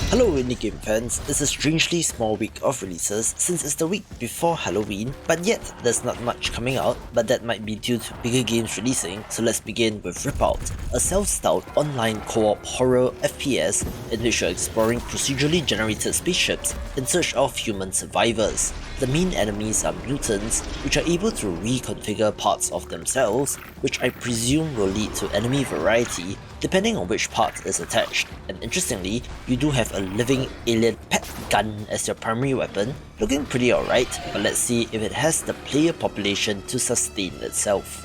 Hello indie game fans, it's a strangely small week of releases since it's the week before Halloween, but yet there's not much coming out, but that might be due to bigger games releasing, so let's begin with RIPOUT, a self-styled online co-op horror FPS in which you're exploring procedurally generated spaceships in search of human survivors. The main enemies are mutants, which are able to reconfigure parts of themselves, which I presume will lead to enemy variety depending on which part is attached, and interestingly, you do have a living alien pet gun as your primary weapon, looking pretty alright, but let's see if it has the player population to sustain itself.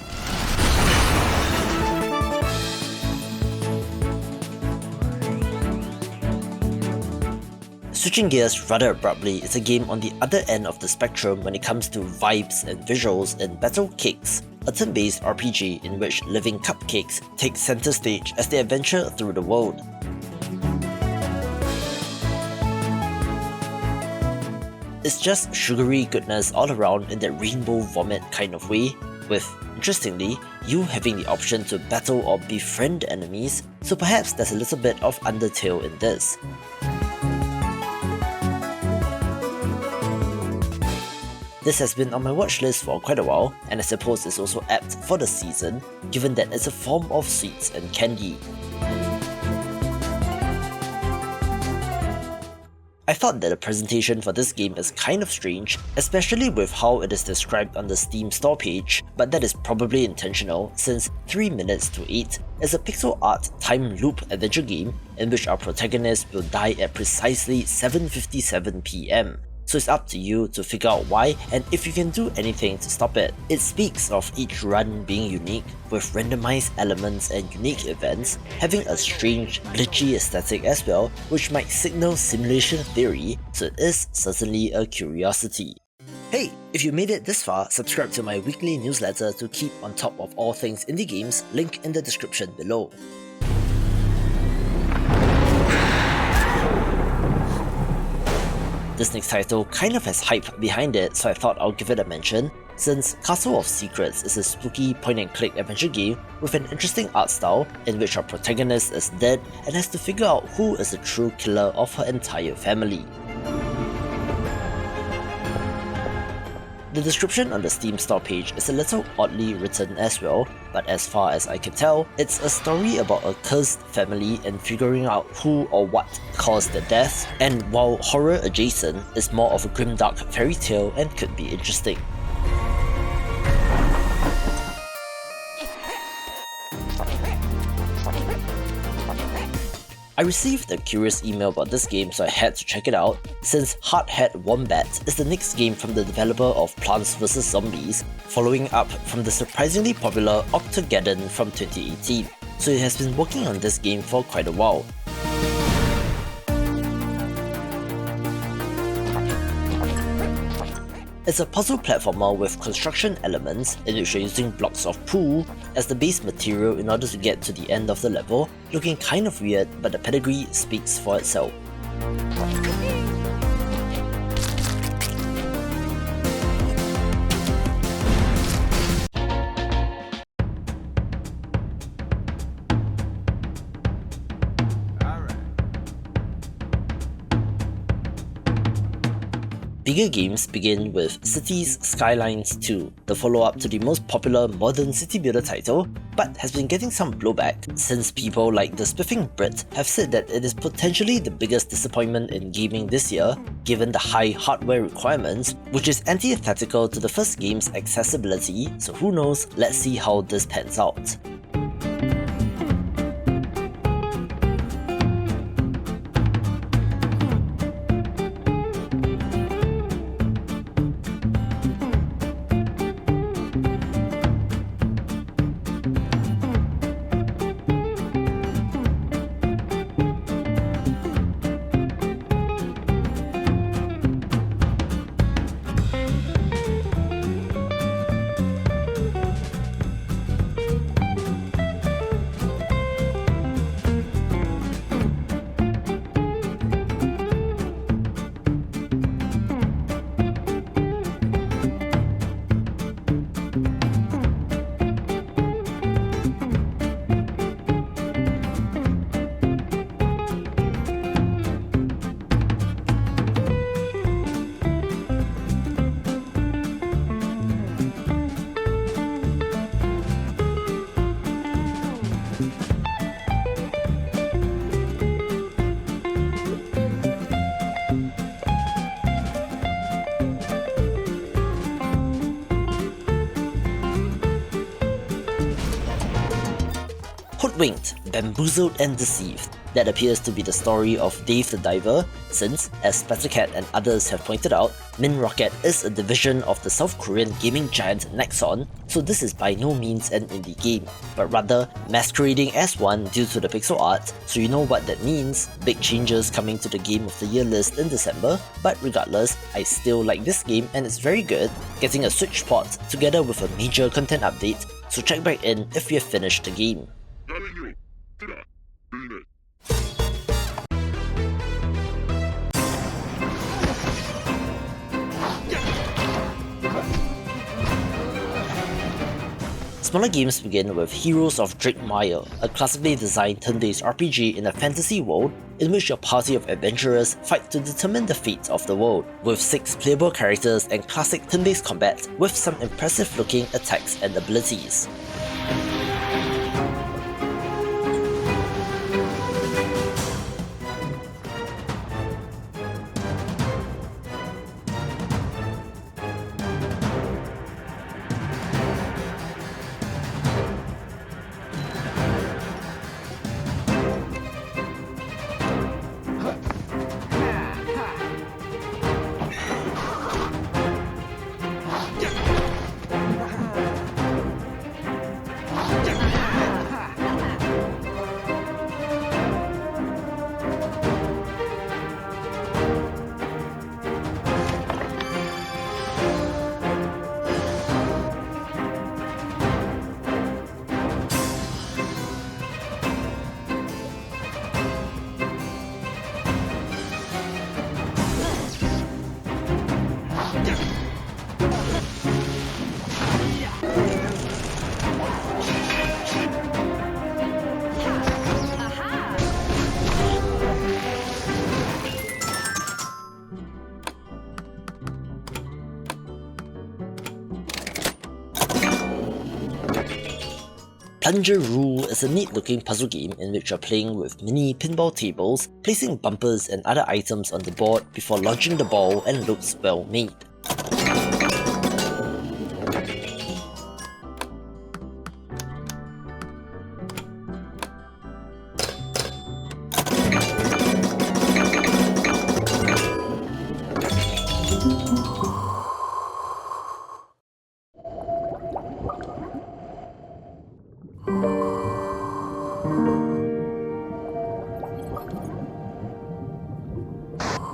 Switching gears rather abruptly, it's a game on the other end of the spectrum when it comes to vibes and visuals in BattleCakes, a turn-based RPG in which living cupcakes take center stage as they adventure through the world. It's just sugary goodness all around in that rainbow vomit kind of way, with, interestingly, you having the option to battle or befriend enemies, so perhaps there's a little bit of Undertale in this. This has been on my watch list for quite a while, and I suppose it's also apt for the season, given that it's a form of sweets and candy. I thought that the presentation for this game is kind of strange, especially with how it is described on the Steam store page, but that is probably intentional since 3 minutes to 8 is a pixel art time loop adventure game in which our protagonist will die at precisely 7:57 PM. So it's up to you to figure out why and if you can do anything to stop it. It speaks of each run being unique, with randomized elements and unique events, having a strange, glitchy aesthetic as well, which might signal simulation theory, so it is certainly a curiosity. Hey, if you made it this far, subscribe to my weekly newsletter to keep on top of all things indie games, link in the description below. This next title kind of has hype behind it, so I thought I'll give it a mention, since Castle of Secrets is a spooky point-and-click adventure game with an interesting art style in which our protagonist is dead and has to figure out who is the true killer of her entire family. The description on the Steam store page is a little oddly written as well, but as far as I can tell, it's a story about a cursed family and figuring out who or what caused their death, and while horror adjacent, it's more of a grimdark fairy tale and could be interesting. I received a curious email about this game, so I had to check it out, since Hardhat Wombat is the next game from the developer of Plants vs Zombies, following up from the surprisingly popular Octogeddon from 2018, so it has been working on this game for quite a while. It's a puzzle platformer with construction elements in which you're using blocks of poo as the base material in order to get to the end of the level, looking kind of weird, but the pedigree speaks for itself. Bigger games begin with Cities Skylines II, the follow-up to the most popular modern city builder title, but has been getting some blowback since people like the Spiffing Brit have said that it is potentially the biggest disappointment in gaming this year, given the high hardware requirements, which is antithetical to the first game's accessibility, so who knows, let's see how this pans out. Hoodwinked, Bamboozled and Deceived. That appears to be the story of Dave the Diver, since, as Battlecat and others have pointed out, Min Rocket is a division of the South Korean gaming giant Nexon, so this is by no means an indie game, but rather masquerading as one due to the pixel art, so you know what that means, big changes coming to the Game of the Year list in December, but regardless, I still like this game and it's very good, getting a Switch port together with a major content update, so check back in if you have finished the game. Smaller games begin with Heroes of Drakemire, a classically designed turn-based RPG in a fantasy world in which your party of adventurers fight to determine the fate of the world, with 6 playable characters and classic turn-based combat with some impressive looking attacks and abilities. Plungeroo is a neat looking puzzle game in which you're playing with mini pinball tables, placing bumpers and other items on the board before launching the ball, and looks well made.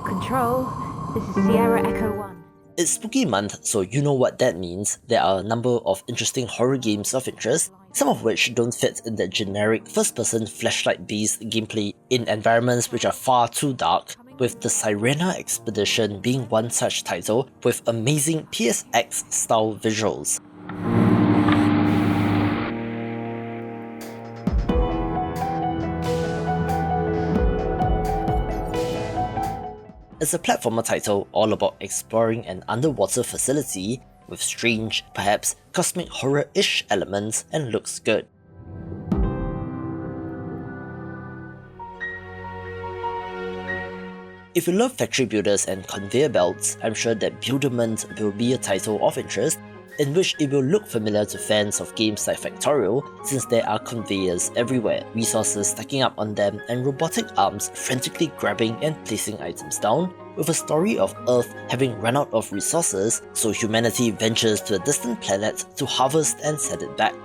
Control, this is Sierra Echo 1. It's spooky month, so you know what that means. There are a number of interesting horror games of interest, some of which don't fit in the generic first-person flashlight-based gameplay in environments which are far too dark, with the Sirena Expedition being one such title with amazing PSX-style visuals. It's a platformer title all about exploring an underwater facility with strange, perhaps cosmic horror-ish elements, and looks good. If you love factory builders and conveyor belts, I'm sure that Builderment will be a title of interest, in which it will look familiar to fans of games like Factorial, since there are conveyors everywhere, resources stacking up on them, and robotic arms frantically grabbing and placing items down, with a story of Earth having run out of resources, so humanity ventures to a distant planet to harvest and send it back.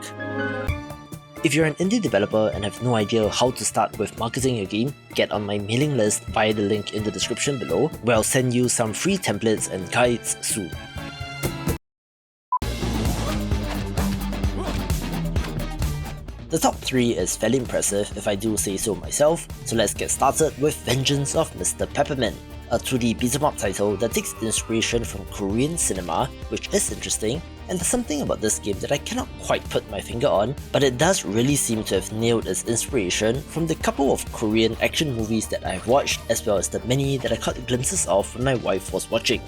If you're an indie developer and have no idea how to start with marketing your game, get on my mailing list via the link in the description below, where I'll send you some free templates and guides soon. The top 3 is fairly impressive if I do say so myself, so let's get started with Vengeance of Mr. Peppermint, a 2D beat-em-up title that takes inspiration from Korean cinema, which is interesting, and there's something about this game that I cannot quite put my finger on, but it does really seem to have nailed its inspiration from the couple of Korean action movies that I've watched, as well as the many that I caught glimpses of when my wife was watching.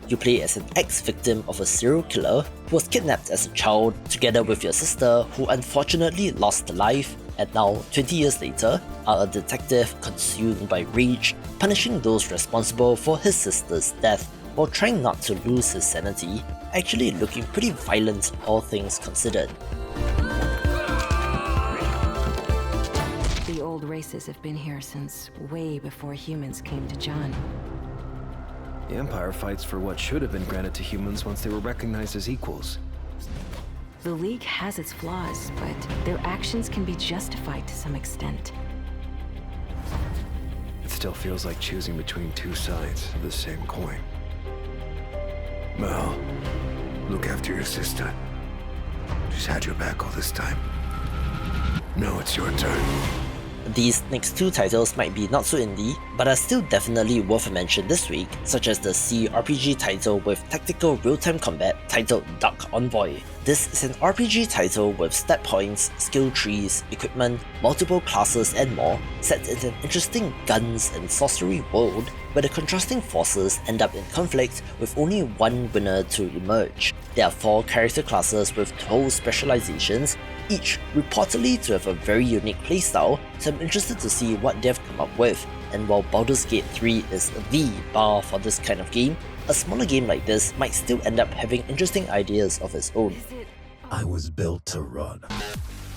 You play as an ex-victim of a serial killer who was kidnapped as a child together with your sister, who unfortunately lost her life, and now, 20 years later, are a detective consumed by rage, punishing those responsible for his sister's death, while trying not to lose his sanity, actually looking pretty violent all things considered. The old races have been here since way before humans came to John. The Empire fights for what should have been granted to humans once they were recognized as equals. The League has its flaws, but their actions can be justified to some extent. It still feels like choosing between two sides of the same coin. Well, look after your sister. She's had your back all this time. Now it's your turn. These next two titles might be not so indie, but are still definitely worth a mention this week, such as the C RPG title with tactical real-time combat titled Dark Envoy. This is an RPG title with stat points, skill trees, equipment, multiple classes and more, set in an interesting guns and sorcery world where the contrasting forces end up in conflict with only one winner to emerge. There are 4 character classes with 12 specializations, each reportedly to have a very unique playstyle, so I'm interested to see what they've come up with. And while Baldur's Gate 3 is the bar for this kind of game, a smaller game like this might still end up having interesting ideas of its own. I was built to run.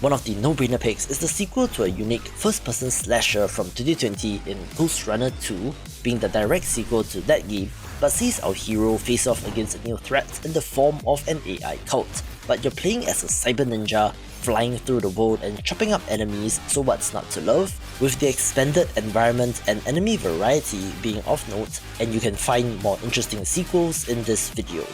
One of the no-brainer picks is the sequel to a unique first-person slasher from 2020 in Ghost Runner 2, being the direct sequel to that game, but sees our hero face off against a new threat in the form of an AI cult. But you're playing as a cyber ninja, flying through the world and chopping up enemies, so what's not to love? With the expanded environment and enemy variety being of note, and you can find more interesting sequels in this video.